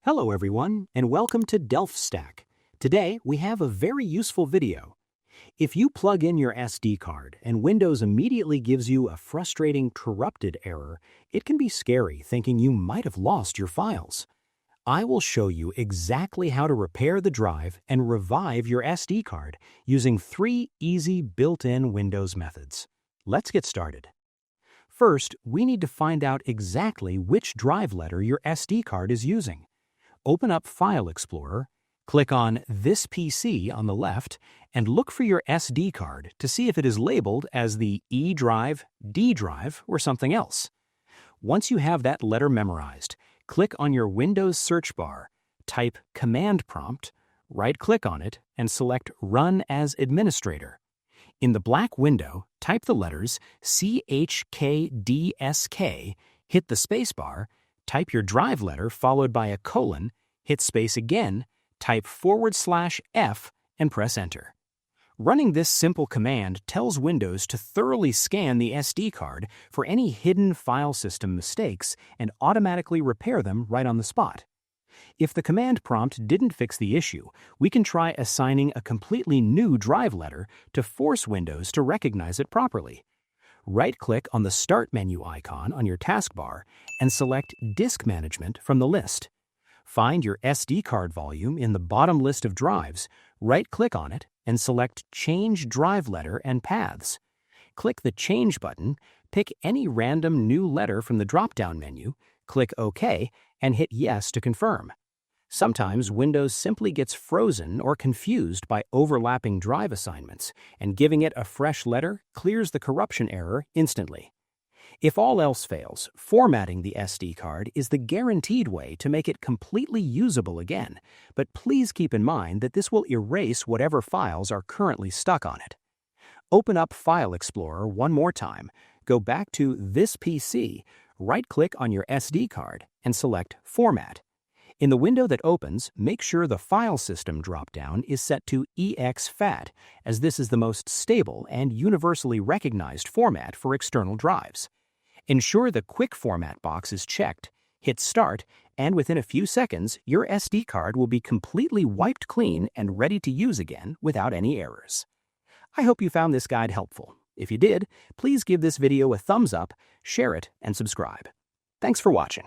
Hello everyone, and welcome to Delft Stack. Today, we have a very useful video. If you plug in your SD card and Windows immediately gives you a frustrating corrupted error, it can be scary thinking you might have lost your files. I will show you exactly how to repair the drive and revive your SD card using 3 easy built-in Windows methods. Let's get started. First, we need to find out exactly which drive letter your SD card is using. Open up File Explorer, click on This PC on the left, and look for your SD card to see if it is labeled as the E drive, D drive, or something else. Once you have that letter memorized, click on your Windows search bar, type Command Prompt, right-click on it, and select Run as Administrator. In the black window, type the letters chkdsk, hit the spacebar, type your drive letter followed by a colon, hit space again, type /F, and press Enter. Running this simple command tells Windows to thoroughly scan the SD card for any hidden file system mistakes and automatically repair them right on the spot. If the command prompt didn't fix the issue, we can try assigning a completely new drive letter to force Windows to recognize it properly. Right-click on the Start menu icon on your taskbar and select Disk Management from the list. Find your SD card volume in the bottom list of drives, right-click on it, and select Change Drive Letter and Paths. Click the Change button, pick any random new letter from the drop-down menu, click OK, and hit Yes to confirm. Sometimes Windows simply gets frozen or confused by overlapping drive assignments, and giving it a fresh letter clears the corruption error instantly. If all else fails, formatting the SD card is the guaranteed way to make it completely usable again, but please keep in mind that this will erase whatever files are currently stuck on it. Open up File Explorer one more time, go back to This PC, right-click on your SD card, and select Format. In the window that opens, make sure the File System drop-down is set to exFAT, as this is the most stable and universally recognized format for external drives. Ensure the Quick Format box is checked, hit Start, and within a few seconds, your SD card will be completely wiped clean and ready to use again without any errors. I hope you found this guide helpful. If you did, please give this video a thumbs up, share it, and subscribe. Thanks for watching.